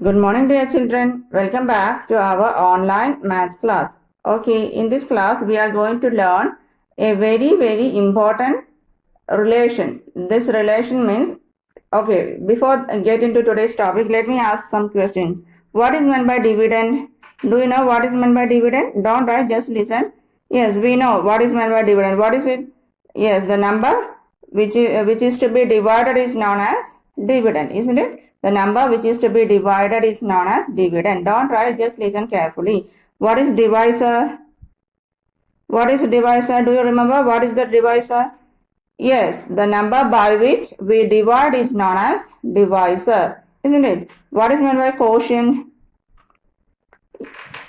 Good morning, dear children. Welcome back to our online maths class. Okay, in this class, we are going to learn a very important relation. This relation means, okay, before I get into today's topic, let me ask some questions. What is meant by dividend? Do you know what is meant by dividend? Don't write, just listen. Yes, we know what is meant by dividend. What is it? Yes, the number which is to be divided is known as dividend, isn't it? The number which is to be divided is known as dividend. Don't write, just listen carefully. What is divisor? What is divisor? Do you remember what is the divisor? Yes, the number by which we divide is known as divisor, isn't it? What is meant by quotient?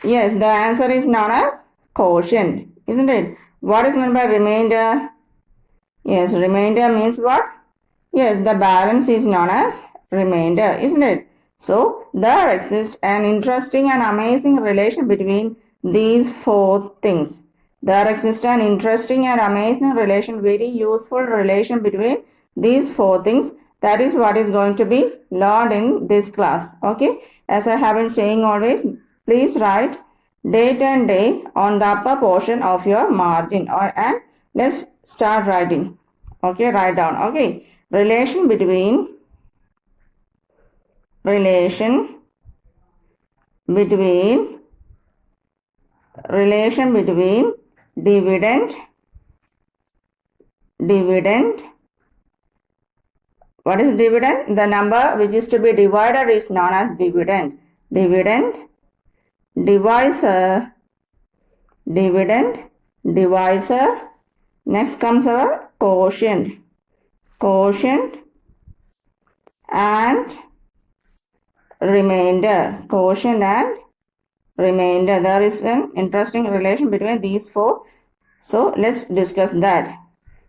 Yes, the answer is known as quotient, isn't it? What is meant by remainder? Yes, remainder means what? Yes, the balance is known as remainder, isn't it? So, there exists an interesting and amazing relation between these four things. There exists an interesting and amazing relation, very useful relation between these four things. That is what is going to be learned in this class. Okay, as I have been saying always, please write date and day on the upper portion of your margin, and let's start writing. Okay, write down. Okay, relation between relation between dividend. What is dividend? The number which is to be divided is known as dividend. Divisor. Next comes our quotient and remainder. There is an interesting relation between these four. So let's discuss that.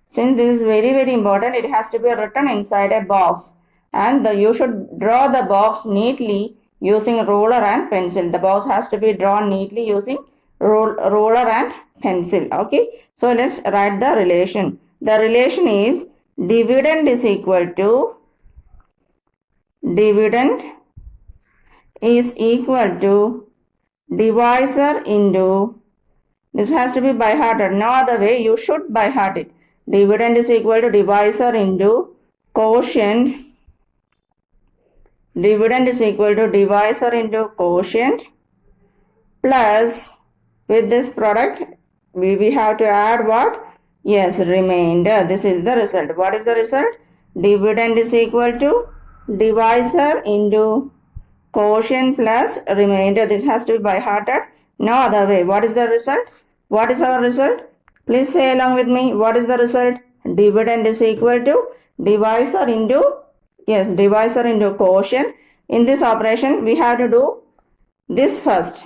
Since this is very important, it has to be written inside a box, and you should draw the box neatly using ruler and pencil. The box has to be drawn neatly using ruler and pencil. Okay, so let's write the relation. The relation is dividend is equal to divisor into, this has to be by hearted, no other way, you should by heart it. Dividend is equal to divisor into quotient. Dividend is equal to divisor into quotient plus, with this product we have to add what? Yes, remainder. This is the result. What is the result? Dividend is equal to divisor into quotient plus remainder. This has to be by hearted, no other way. What is the result? What is our result? Please say along with me. What is the result? Dividend is equal to divisor into, yes, divisor into quotient. In this operation, we have to do this first.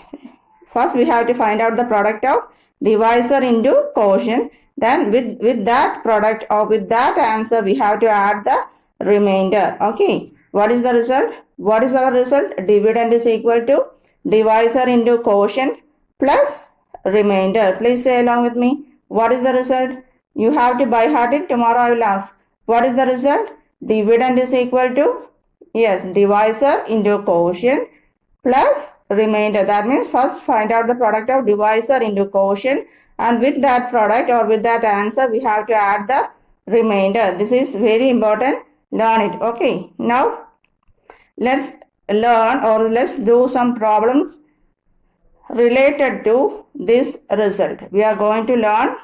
First, we have to find out the product of divisor into quotient. Then with that product or with that answer, we have to add the remainder. Okay. What is the result? What is our result? Dividend is equal to divisor into quotient plus remainder. Please say along with me. What is the result? You have to by heart it. Tomorrow I will ask. What is the result? Dividend is equal to, yes, divisor into quotient plus remainder. That means first find out the product of divisor into quotient, and with that product or with that answer we have to add the remainder. This is very important. Learn it. Okay. Now let's learn, or let's do some problems related to this result. We are going to learn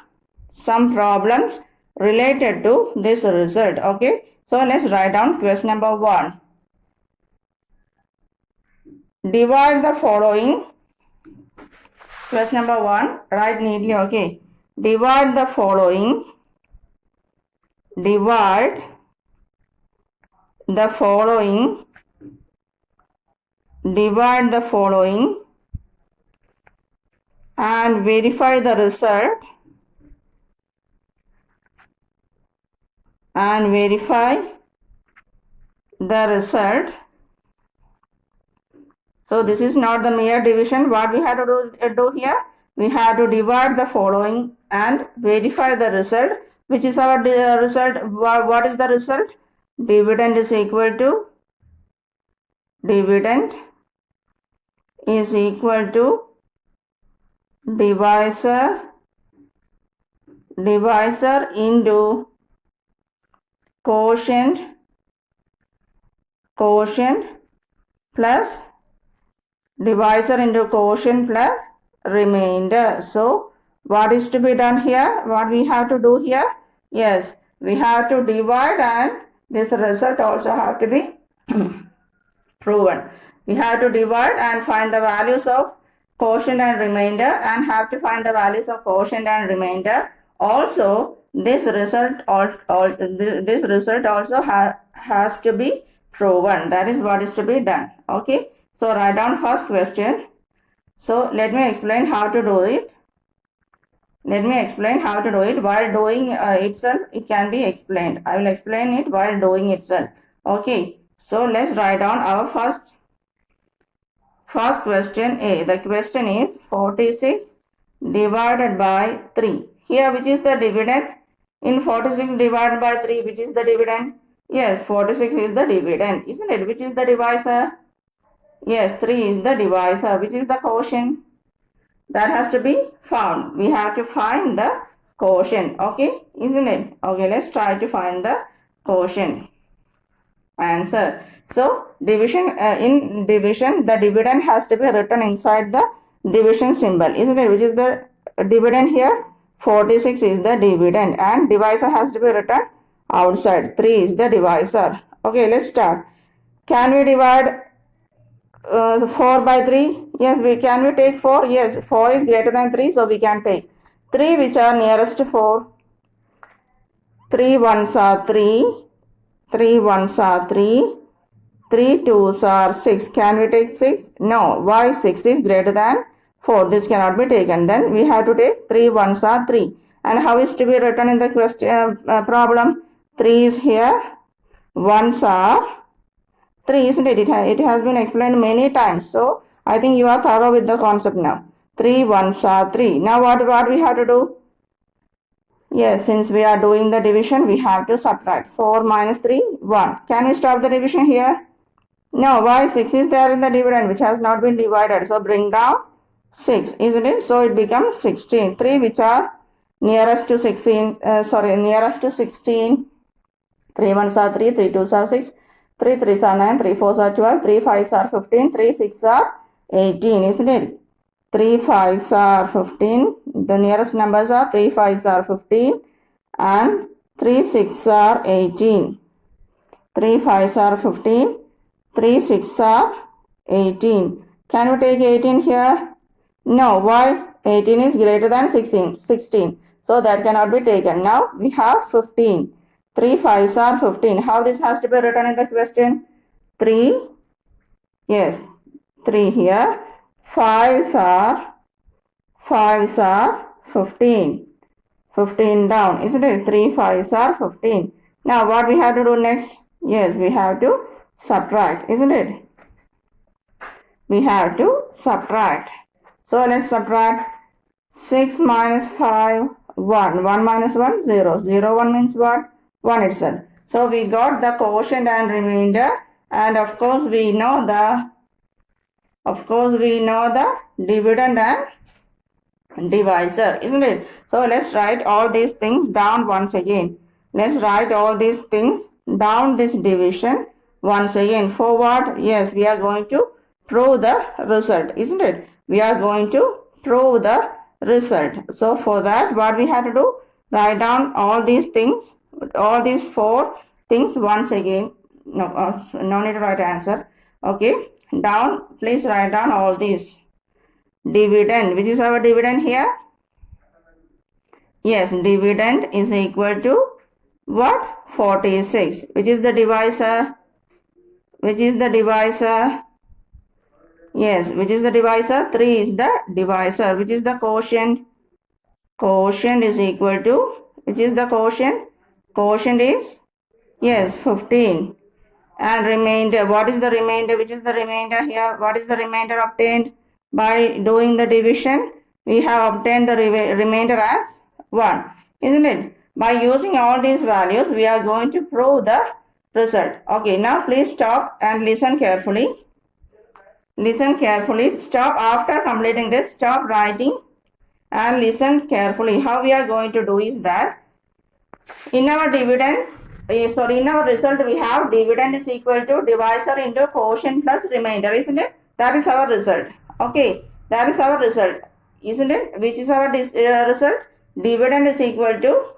some problems related to this result. Okay. So let's write down question number 1. Divide the following. Question number 1. Write neatly. Okay. Divide the following. Divide the following and verify the result. So this is not the mere division. What we have to do here? We have to divide the following and verify the result. Which is our result? What is the result? Dividend is equal to dividend is equal to divisor into quotient plus divisor into quotient plus remainder. So what is to be done here? What we have to do here? Yes, we have to divide and this result also have to be proven. We have to divide and find the values of quotient and remainder and have to find the values of quotient and remainder. Also, this result also has to be proven. That is what is to be done. Okay. So write down first question. So let me explain how to do it. Let me explain how to do it. While doing itself, it can be explained. I will explain it while doing itself. Okay. So let's write down our first question A. The question is 46 divided by 3. Here, which is the dividend? In 46 divided by 3, which is the dividend? Yes, 46 is the dividend, isn't it? Which is the divisor? Yes, 3 is the divisor. Which is the quotient? That has to be found. We have to find the quotient. Okay, isn't it? Okay, let's try to find the quotient. Answer. So division, in division, the dividend has to be written inside the division symbol, isn't it? Which is the dividend here? 46 is the dividend and divisor has to be written outside. 3 is the divisor. Okay, let's start. Can we divide 4 by 3? Yes, can we take 4? Yes, 4 is greater than 3, so we can take 3 which are nearest to 4. 3 ones are 3. 3 ones are 3. 3 twos are 6. Can we take 6? No. Why? 6 is greater than 4. This cannot be taken. Then we have to take 3 ones are 3. And how is to be written in the question problem? 3 is here. Ones are 3, isn't it? It has been explained many times. So I think you are thorough with the concept now. 3 ones are 3. Now what we have to do? Yes, since we are doing the division, we have to subtract. 4 minus 3, 1. Can we stop the division here? No, why? 6 is there in the dividend which has not been divided. So bring down 6, isn't it? So it becomes 16. 3 which are nearest to 16, nearest to 16. 3 ones are 3, 3 twos are 6, 3 threes are 9, 3 fours are 12, 3 fives are 15, 3 six are 18, isn't it? 3 fives are 15. The nearest numbers are 3 fives are 15 and 3 six are 18. 3 fives are 15. 3 6 are 18. Can we take 18 here? No. Why? 18 is greater than 16. So that cannot be taken. Now we have 15. 3 5s are 15. How this has to be written in the question? 3. Yes. 3 here. 5s are 15. 15 down. Isn't it? 3 5s are 15. Now what we have to do next? Yes, we have to subtract, isn't it? We have to subtract. So let's subtract 6 minus 5, 1. 1 minus 1, 0. 0, 1 means what? 1 itself. So we got the quotient and remainder, and of course we know the dividend and divisor, isn't it? So let's write all these things down once again. Let's write all these things down, this division once again. For what? Yes, we are going to prove the result, isn't it? We are going to prove the result. So for that, what we have to do? Write down all these things, all these 4 things once again. No need to write answer. Okay, down. Please write down all these. Dividend. Which is our dividend here? Yes, dividend is equal to what? 46. Which is the divisor? Which is the divisor? Yes, which is the divisor? 3 is the divisor. Which is the quotient? Quotient is equal to, which is the quotient? Quotient is, yes, 15. And remainder, what is the remainder? Which is the remainder here? What is the remainder obtained? By doing the division, we have obtained the remainder as 1, isn't it? By using all these values, we are going to prove the result. Okay, now please stop and listen carefully. Listen carefully. Stop after completing this. Stop writing and listen carefully. How we are going to do is that in our in our result we have dividend is equal to divisor into quotient plus remainder, isn't it? That is our result. Okay, that is our result, isn't it? Which is our result? Dividend is equal to,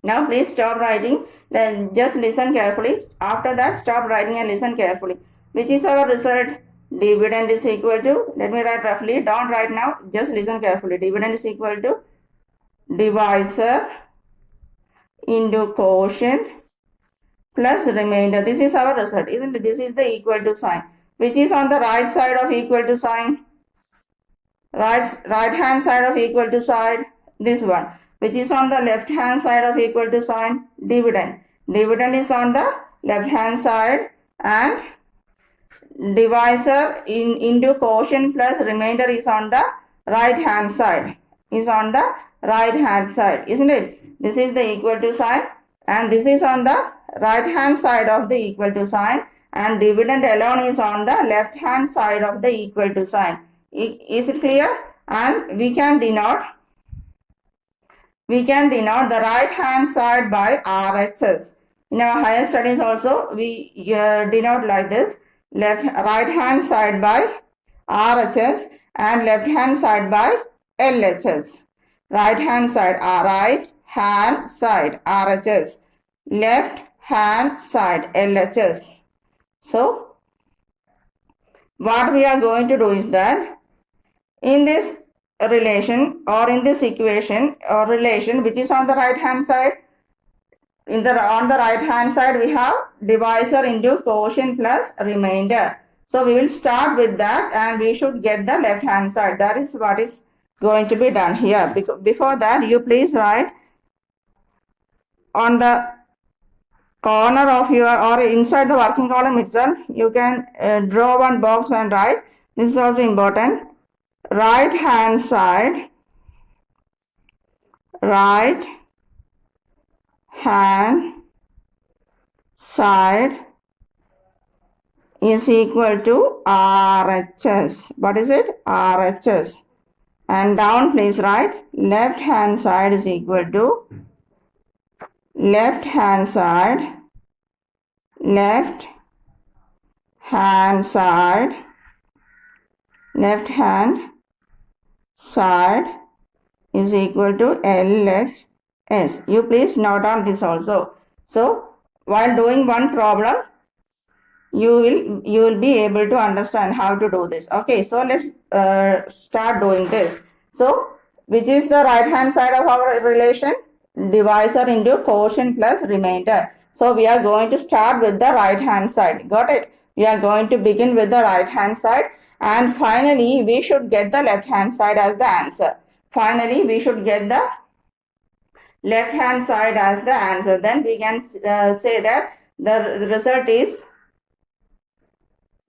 now please stop writing, then just listen carefully. After that stop writing and listen carefully. Which is our result? Dividend is equal to, let me write roughly, don't write now, just listen carefully. Dividend is equal to divisor into quotient plus remainder. This is our result, isn't it? This is the equal to sign. Which is on the right side of equal to sign? Right hand side of equal to side, this one. Which is on the left hand side of equal to sign? Dividend. Dividend is on the left hand side and divisor into quotient plus remainder is on the right hand side. Is on the right hand side, isn't it? This is the equal to sign and this is on the right hand side of the equal to sign and dividend alone is on the left hand side of the equal to sign. Is it clear? And we can denote the right hand side by RHS. In our higher studies also we denote like this: right hand side by RHS and left hand side by LHS. Right hand side RHS, left hand side LHS. So what we are going to do is that in this relation or in this equation or relation which is on the right hand side, on the right hand side we have divisor into quotient plus remainder. So we will start with that and we should get the left hand side. That is what is going to be done here. Before that you please write on the corner of your or inside the working column itself, you can draw one box and write. This is also important. Right hand side is equal to RHS. What is it? RHS. And down please write left hand side is equal to left hand side is equal to LHS. You please note down this also. So while doing one problem, you will be able to understand how to do this. Okay, so let's start doing this. So which is the right hand side of our relation? Divisor into quotient plus remainder. So we are going to start with the right hand side. Got it? We are going to begin with the right hand side and finally we should get the left hand side as the answer. Finally we should get the left hand side as the answer. Then we can say that the result is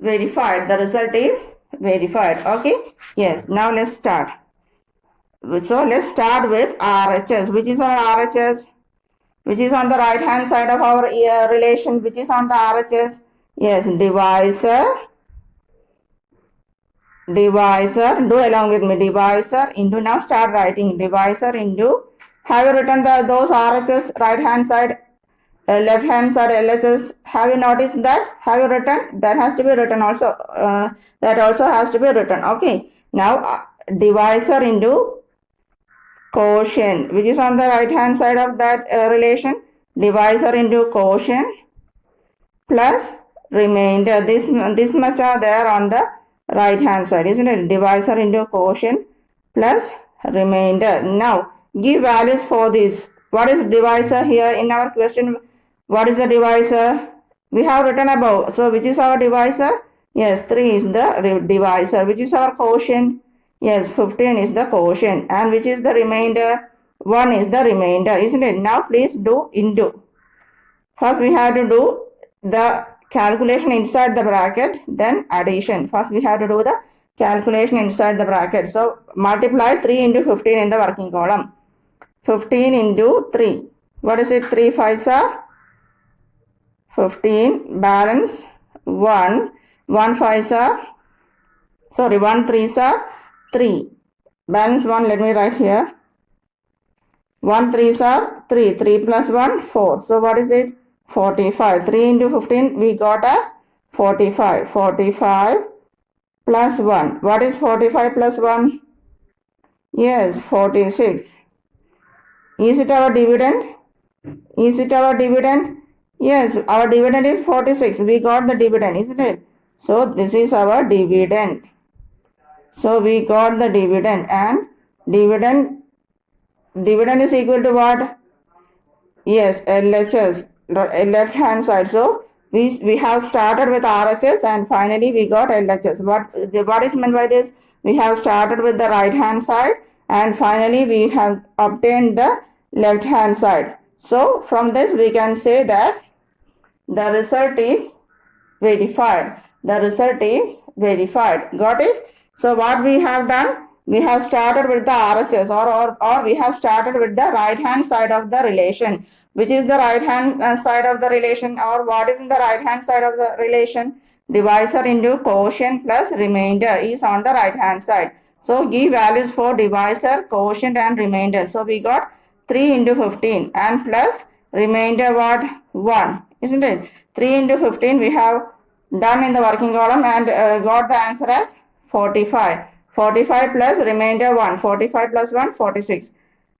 verified. The result is verified. Okay. Yes. Now let's start. So let's start with RHS. Which is our RHS? Which is on the right hand side of our relation? Which is on the RHS? Yes, divisor. Do along with me. Divisor into, now start writing. Divisor into, have you written those RHS right hand side, left hand side LHS? Have you noticed that? Have you written? That has to be written also. That also has to be written. Okay. Now divisor into quotient, which is on the right hand side of that relation. Divisor into quotient plus remainder. This much are there on the right hand side, isn't it? Divisor into quotient plus remainder. Now give values for this. What is divisor here in our question? What is the divisor? We have written above. So which is our divisor? Yes, 3 is the divisor. Which is our quotient? Yes, 15 is the quotient. And which is the remainder? 1 is the remainder, isn't it? Now please do into. First we have to do the calculation inside the bracket, then addition. First we have to do the calculation inside the bracket. So multiply 3 into 15 in the working column. 15 into 3. What is it? 3 5s are 15. Balance 1. 1 5s are Sorry, 1 3s are 3. Balance 1, let me write here. 1 3s are 3. 3 plus 1, 4. So what is it? 45. 3 into 15 we got as 45. 45 plus 1. What is 45 plus 1? Yes, 46. Is it our dividend? Is it our dividend? Yes, our dividend is 46. We got the dividend, isn't it? So this is our dividend. So we got the dividend, and dividend is equal to what? Yes, LHS, left hand side. So we have started with RHS and finally we got LHS. What is meant by this? We have started with the right hand side and finally we have obtained the left hand side. So from this we can say that the result is verified. The result is verified. Got it? So what we have done? We have started with the RHS or we have started with the right hand side of the relation. Which is the right hand side of the relation, or what is in the right hand side of the relation? Divisor into quotient plus remainder is on the right hand side. So give values for divisor, quotient and remainder. So we got 3 into 15 and plus remainder what? 1. Isn't it? 3 into 15 we have done in the working column and got the answer as 45. 45 plus remainder 1. 45 plus 1, 46.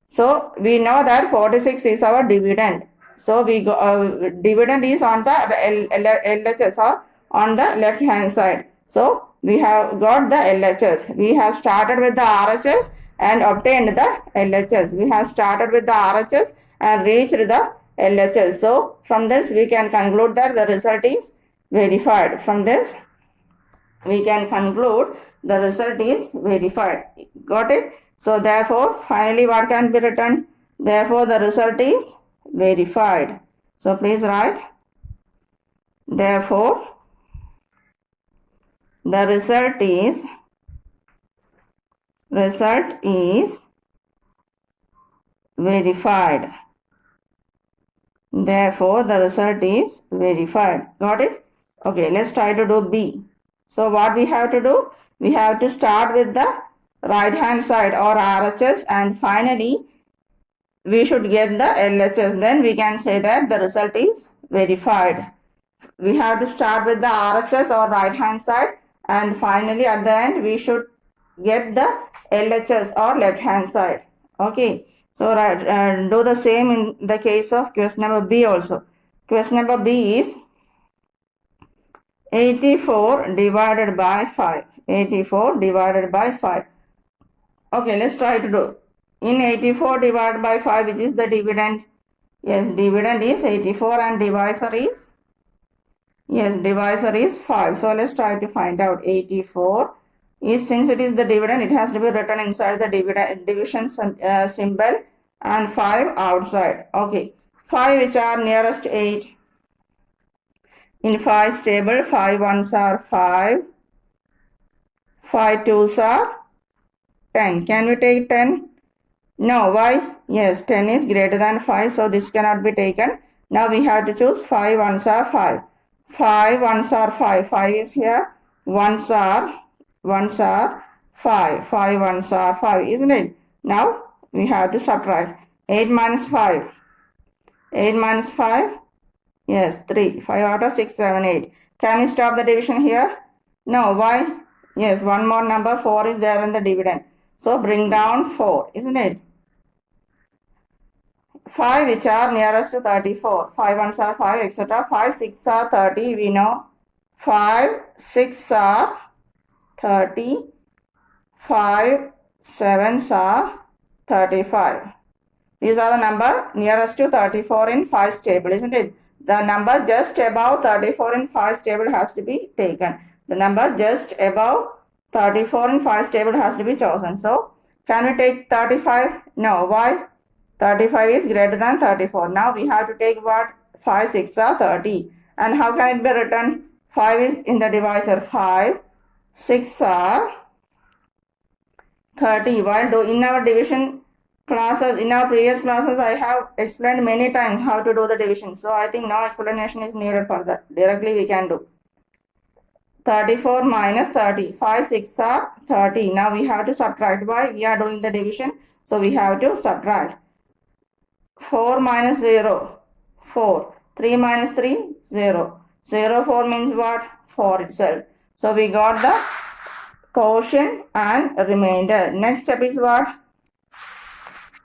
So we know that 46 is our dividend. So we go, dividend is on the LHS or on the left hand side. So we have got the LHS. We have started with the RHS and obtained the LHS. We have started with the RHS and reached the LHS. So from this we can conclude that the result is verified. From this we can conclude the result is verified. Got it? So therefore, finally what can be written? Therefore, the result is verified. So please write. Therefore, the result is verified. Therefore, the result is verified. Got it? Okay, let's try to do B. So what we have to do? We have to start with the right hand side or RHS and finally we should get the LHS. Then we can say that the result is verified. We have to start with the RHS or right hand side and finally at the end we should get the LHS or left hand side. Okay. So do the same in the case of question number B also. Question number B is 84 divided by 5. 84 divided by 5. Okay, let's try to do. In 84 divided by 5, which is the dividend? Yes, dividend is 84 and divisor is? Yes, divisor is 5. So let's try to find out. 84 is, since it is the dividend, it has to be written inside the division symbol and 5 outside. Okay, 5 which are nearest to 8. In 5's table, 5 ones are 5, 5 twos are 10. Can we take 10? No. Why? Yes, 10 is greater than 5, so this cannot be taken. Now we have to choose 5 ones are 5. 5 ones are 5. 5 is here. Ones are 5. 5 ones are 5, isn't it? Now we have to subtract. 8 minus 5. 8 minus 5. Yes, 3. 5 out of 6, 7, 8. Can we stop the division here? No. Why? Yes, one more number, 4 is there in the dividend. So bring down 4, isn't it? 5 which are nearest to 34. 5 ones are 5, etc. 5 6 are 30, we know. 5 6 are 30. 5 7s are 35. These are the number nearest to 34 in 5's table, isn't it? The number just above 34 in 5's table has to be taken. The number just above 34 in 5's table has to be chosen. So, can we take 35? No. Why? 35 is greater than 34. Now we have to take what? 5 6 are 30. And how can it be written? 5 is in the divisor. 5 6 are 30. While in our division classes, in our previous classes, I have explained many times how to do the division. So I think no explanation is needed for that. Directly we can do. 34 minus 30. 5 6 are 30. Now we have to subtract. Why? We are doing the division. So we have to subtract. 4 minus 0. 4. 3 minus 3. 0. 0 4 means what? 4 itself. So we got the quotient and remainder. Next step is what?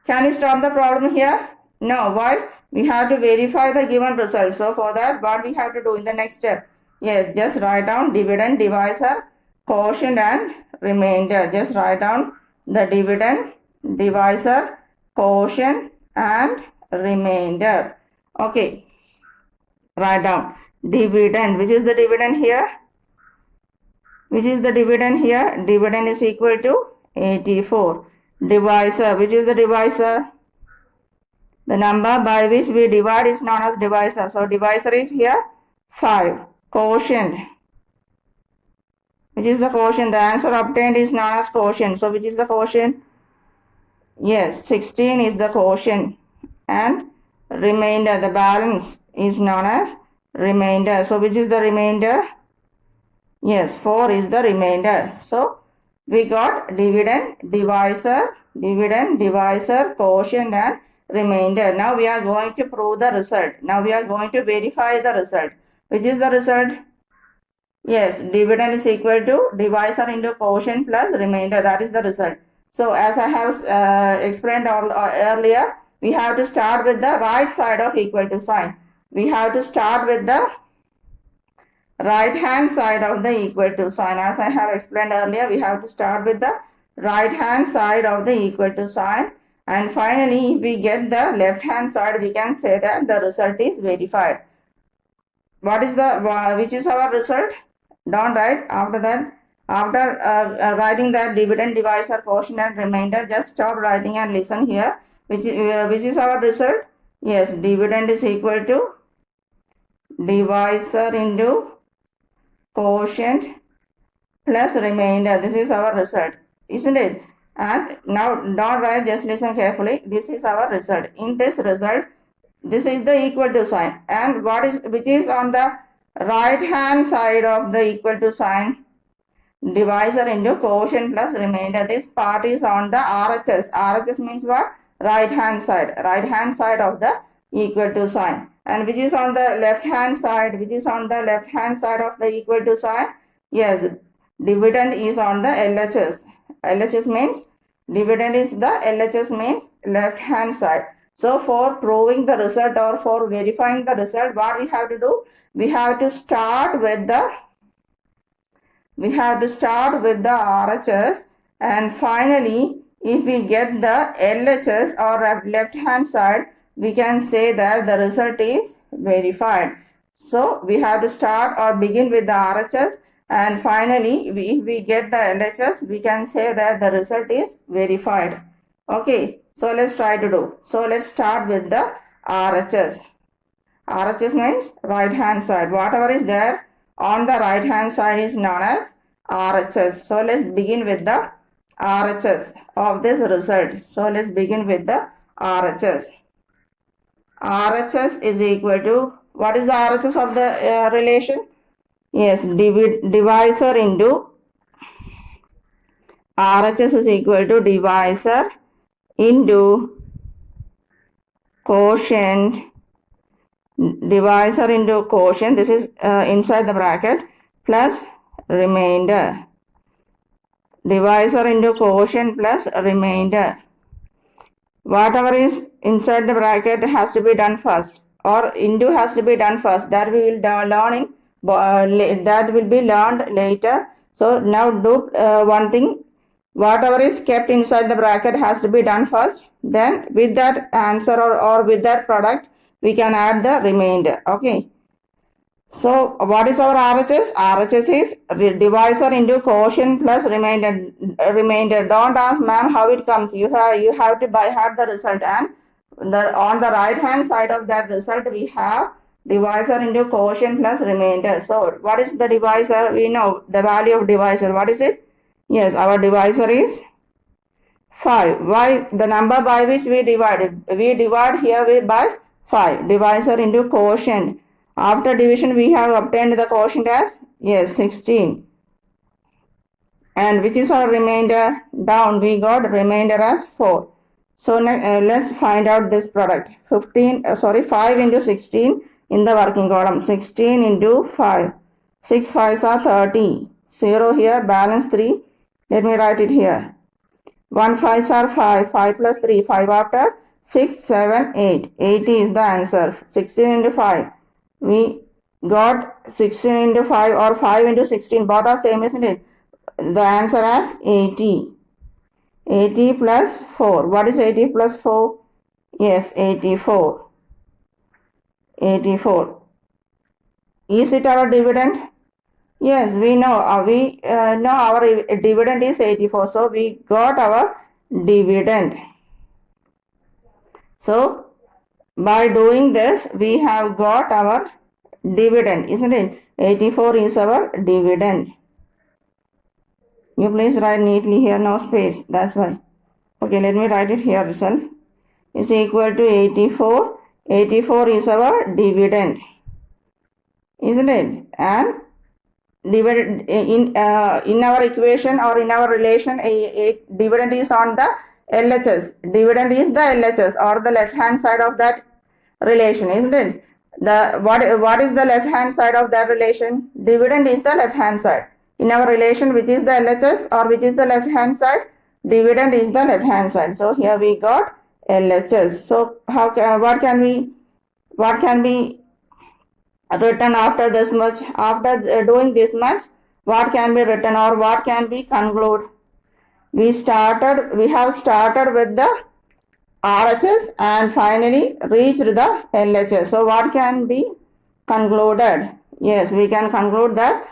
Can we stop the problem here? No. Why? We have to verify the given result. So for that, what we have to do in the next step? Yes, just write down dividend, divisor, quotient and remainder. Just write down the dividend, divisor, quotient and remainder. Okay. Write down dividend. Which is the dividend here? Which is the dividend here? Dividend is equal to 84. Divisor. Which is the divisor? The number by which we divide is known as divisor. So divisor is here 5. Quotient. Which is the quotient? The answer obtained is known as quotient. So which is the quotient? Yes, 16 is the quotient. And remainder, the balance is known as remainder. So which is the remainder? Yes, 4 is the remainder. So we got dividend, divisor, quotient and remainder. Now we are going to prove the result. Now we are going to verify the result. Which is the result? Yes, dividend is equal to divisor into quotient plus remainder. That is the result. So as I have explained earlier, we have to start with the right side of equal to sign. We have to start with the right hand side of the equal to sign. As I have explained earlier, we have to start with the right hand side of the equal to sign. And finally, if we get the left hand side, we can say that the result is verified. What is which is our result? Don't write. After that, after writing that dividend, divisor, quotient and remainder, just stop writing and listen here. Which is our result? Yes, dividend is equal to divisor into quotient plus remainder. This is our result, isn't it? And now don't write, just listen carefully. This is our result. In this result, this is the equal to sign. And which is on the right hand side of the equal to sign? Divisor into quotient plus remainder. This part is on the RHS. RHS means what? Right hand side. Right hand side of the equal to sign. And which is on the left hand side? Which is on the left hand side of the equal to sign? Yes, dividend is on the LHS. LHS means dividend is the LHS means left hand side. So for proving the result or for verifying the result, what we have to do? We have to start with the RHS, and finally if we get the LHS or left hand side, we can say that the result is verified. So we have to start or begin with the RHS, and finally if we get the LHS, we can say that the result is verified. Okay, so let's try to do. So let's start with the RHS. RHS means right hand side. Whatever is there on the right hand side is known as RHS. So let's begin with the RHS of this result. So let's begin with the RHS. RHS is equal to, what is the RHS of the relation? Yes, divisor into RHS is equal to divisor into quotient, divisor into quotient, this is inside the bracket, plus remainder. Divisor into quotient plus remainder. Whatever is inside the bracket has to be done first, or into has to be done first. That we will learn that will be learned later. So now do one thing. Whatever is kept inside the bracket has to be done first. Then with that answer or with that product, we can add the remainder. Okay. So what is our RHS? RHS is divisor into quotient plus remainder. Don't ask ma'am how it comes. You have to by heart the result, and on the right hand side of that result we have divisor into quotient plus remainder. So what is the divisor? We know the value of divisor. What is it? Yes, our divisor is 5. Why? The number by which we divide. We divide here by 5. Divisor into quotient. After division, we have obtained the quotient as Yes, 16. And which is our remainder? Down, we got remainder as 4. So let's find out this product. 5 into 16 in the working column. 16 into 5. 6 5s are 30. 0 here, balance 3. Let me write it here. 1 5s are 5. 5 plus 3. 5 after 6, 7, 8. 80 is the answer. 16 into 5. We got 16 into 5 or 5 into 16. Both are same, isn't it? The answer as 80. 80 plus 4. What is 80 plus 4? Yes, 84. 84. Is it our dividend? Yes, we know. We know our dividend is 84. So we got our dividend. So by doing this, we have got our dividend, isn't it? 84 is our dividend. You please write neatly here, no space. That's why. Okay, let me write it here itself. Is equal to 84. 84 is our dividend, isn't it? And dividend in our equation or in our relation, a dividend is on the LHS. Dividend is the LHS or the left hand side of that relation, isn't it? What is the left hand side of that relation? Dividend is the left hand side. In our relation, which is the LHS or which is the left hand side? Dividend is the left hand side. So here we got LHS. So what can be written after this much? After doing this much, what can be written or what can we conclude? We have started with the RHS and finally reached the LHS. So what can be concluded? Yes, we can conclude that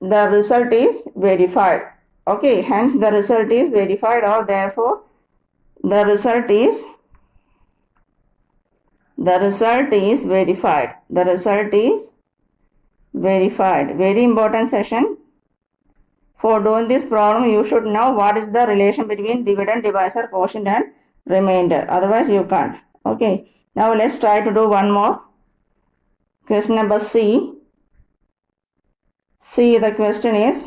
the result is verified. Okay, hence the result is verified, or therefore the result is verified. The result is verified. Very important session. For doing this problem, you should know what is the relation between dividend, divisor, quotient and remainder. Otherwise, you can't. Okay. Now, let's try to do one more. Question number C. C, the question is,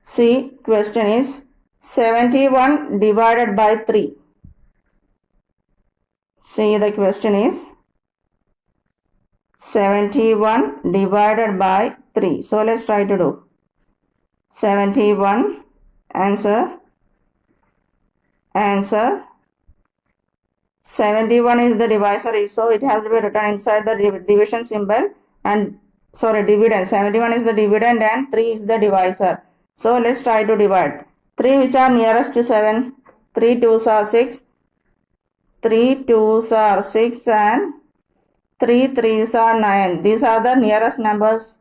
C question is 71 divided by 3. See, the question is 71 divided by 3. So let's try to do 71 answer 71 is the divisor, so it has to be written inside the division symbol, and dividend. 71 is the dividend and 3 is the divisor. So let's try to divide. 3 which are nearest to 7. 3 2s are 6. 3 2s are 6 and 3 3s are 9. These are the nearest numbers.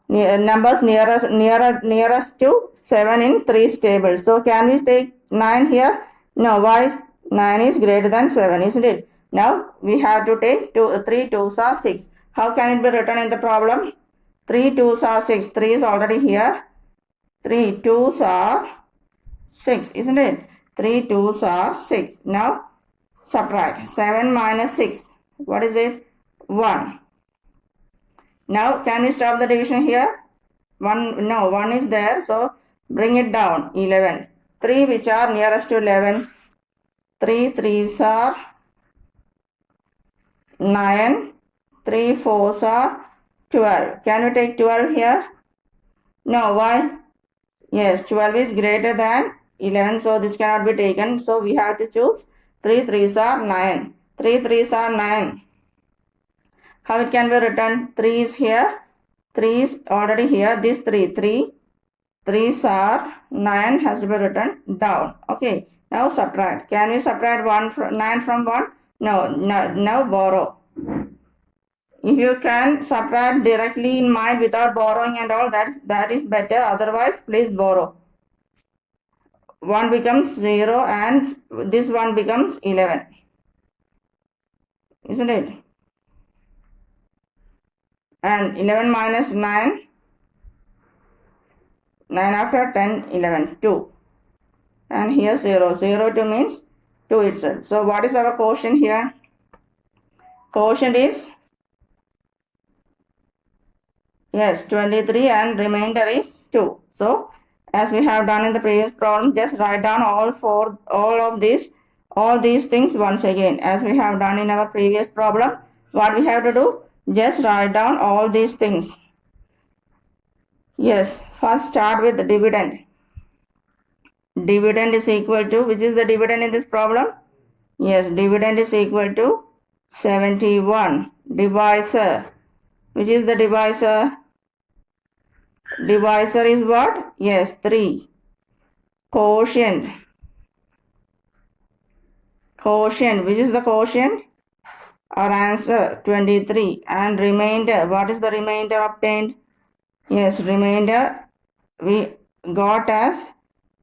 Numbers nearest to 7 in 3's table. So can we take 9 here? No. Why? 9 is greater than 7, isn't it? Now we have to take 3 2s are 6. How can it be written in the problem? 3 2s are 6. 3 is already here. 3 2s are 6, isn't it? 3 2s are 6. Now subtract. 7 minus 6. What is it? 1. Now can we stop the division here? 1, no, 1 is there, so bring it down. 11. 3 which are nearest to 11. 3 3s are 9. 3 4s are 12. Can we take 12 here? No. Why? Yes, 12 is greater than 11, so this cannot be taken. So we have to choose 3 3s are 9. 3 3s are 9. How it can be written? 3 is here. 3 is already here. This 3. 3's are 9 has to be written down. Okay. Now subtract. Can we subtract 9 from 1? No. Now borrow. If you can subtract directly in mind without borrowing and all, that is better. Otherwise, please borrow. 1 becomes 0 and this 1 becomes 11. Isn't it? And 11 minus 9. 9 after 10, 11, 2. And here 0. 0 2 means 2 itself. So what is our quotient here? Quotient is Yes, 23 and remainder is 2. So as we have done in the previous problem, just write down all these things once again. As we have done in our previous problem, what we have to do? Just write down all these things. Yes, first start with the dividend. Dividend is equal to, which is the dividend in this problem? Yes, dividend is equal to 71. Divisor, which is the divisor? Divisor is what? Yes, 3. Quotient. Quotient, which is the quotient? Our answer 23. And remainder, what is the remainder obtained? Yes, remainder we got as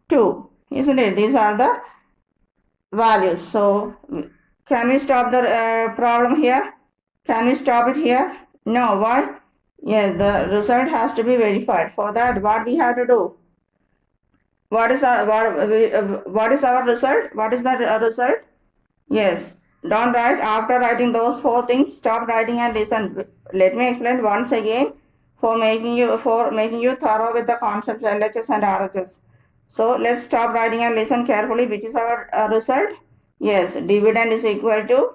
2, isn't it? These are the values. So can we stop the problem here? Can we stop it here? No. Why? Yes, the result has to be verified. For that, what we have to do? What is our result? What is the result? Yes. Don't write. After writing those 4 things, stop writing and listen. Let me explain once again for making you thorough with the concepts LHS and RHS. So let's stop writing and listen carefully. Which is our result? Yes, dividend is equal to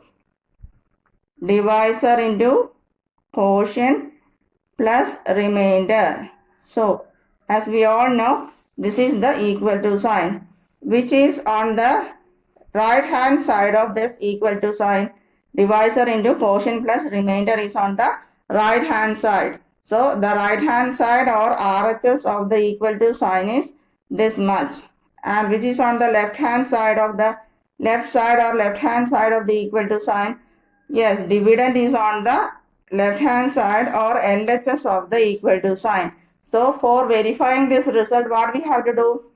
divisor into quotient plus remainder. So as we all know, this is the equal to sign, which is on the right hand side of this equal to sign. Divisor into quotient plus remainder is on the right hand side. So the right hand side or RHS of the equal to sign is this much, and which is on the left hand side of the left hand side of the equal to sign. Yes, dividend is on the left hand side or LHS of the equal to sign. So for verifying this result, what we have to do?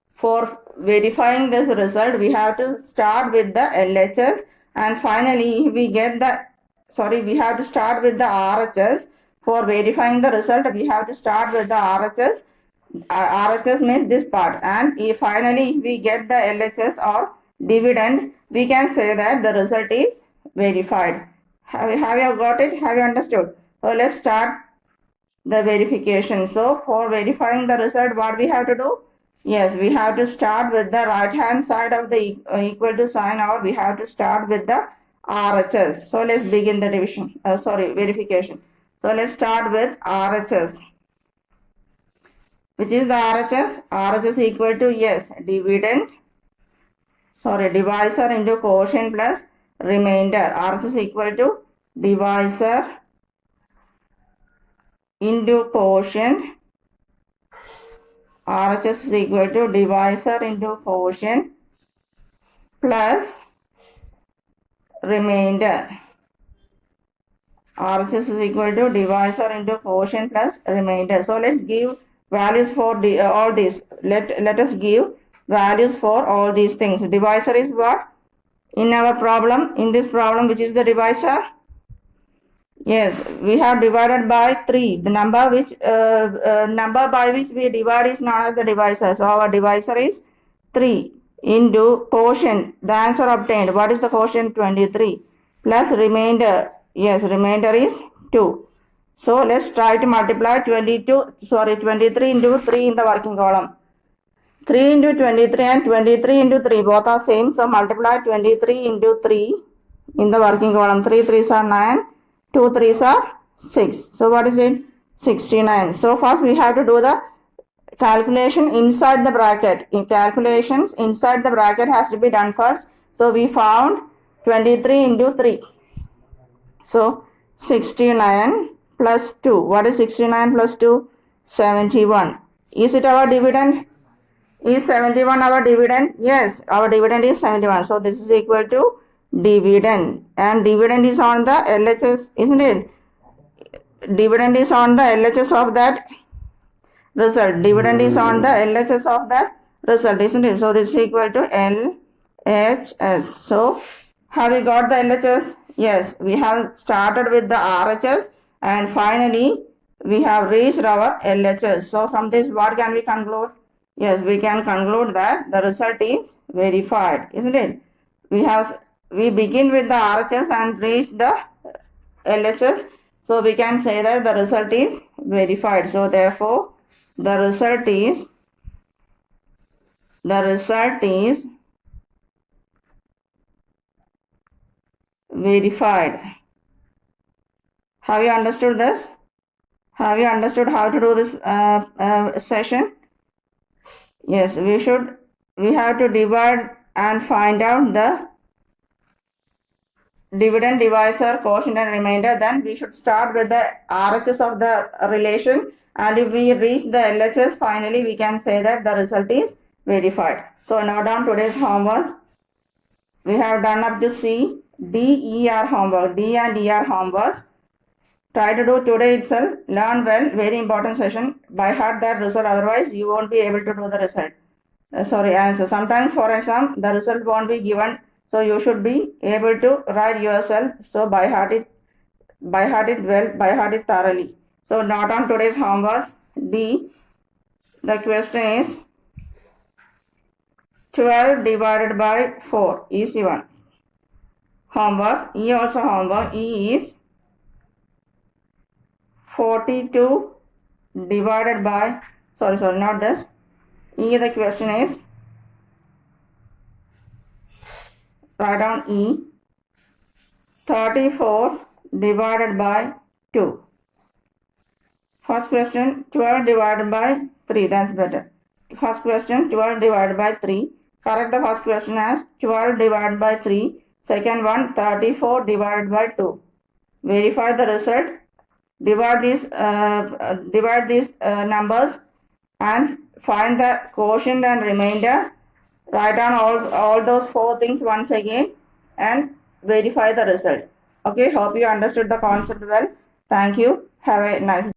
For verifying this result, we have to start with the LHS, and finally we get the, we have to start with the RHS. For verifying the result, we have to start with the RHS. RHS means this part, and if finally we get the LHS or dividend, we can say that the result is verified. Have you got it? Have you understood? So let's start the verification. So for verifying the result, what we have to do? Yes, we have to start with the right hand side of the equal to sign, or we have to start with the RHS. So let's begin the verification. So let's start with RHS. Which is the RHS? RHS equal to, yes, divisor into quotient plus remainder. RHS equal to divisor into quotient. RHS is equal to divisor into quotient plus remainder. RHS is equal to divisor into quotient plus remainder. So let's give values for all these. Let us give values for all these things. Divisor is what? In our problem, in this problem, which is the divisor? Yes, we have divided by 3. The number by which we divide is known as the divisor. So our divisor is 3 into quotient. The answer obtained. What is the quotient? 23 plus remainder. Yes, remainder is 2. So let's try to multiply 23 into 3 in the working column. 3 into 23 and 23 into 3 both are same. So multiply 23 into 3 in the working column. 3 3s are 9. 2 3s are 6. So what is it? 69. So first we have to do the calculation inside the bracket. In calculations inside the bracket has to be done first. So we found 23 into 3. So 69 plus 2. What is 69 plus 2? 71. Is it our dividend? Is 71 our dividend? Yes, our dividend is 71. So this is equal to dividend, and dividend is on the LHS, isn't it? Dividend is on the LHS of that result. Dividend is on the LHS of that result, isn't it? So this is equal to LHS. So have we got the LHS? Yes, we have started with the RHS and finally we have reached our LHS. So from this, what can we conclude? Yes, we can conclude that the result is verified, isn't it? We begin with the RHS and reach the LHS. So we can say that the result is verified. So therefore, the result is verified. Have you understood this? Have you understood how to do this session? Yes, we have to divide and find out the dividend, divisor, quotient and remainder. Then we should start with the RHS of the relation, and if we reach the LHS, finally we can say that the result is verified. So note down today's homework. We have done up to C. D, E are homework. D and E are homework. Try to do today itself. Learn well. Very important session. By heart that result. Otherwise, you won't be able to do the result. Answer. Sometimes for exam, the result won't be given. So you should be able to write yourself. So by heart it well. By heart it thoroughly. So not on today's homework. D. The question is 12 divided by 4. Easy one. Homework. E also homework. E is 42 divided by, not this. E, the question is, write down E, 34 divided by 2. First question, 12 divided by 3, that's better. First question, 12 divided by 3. Correct the first question as 12 divided by 3. Second one, 34 divided by 2. Verify the result. Divide these numbers and find the quotient and remainder. Write down all those 4 things once again and verify the result. Okay, hope you understood the concept well. Thank you. Have a nice day.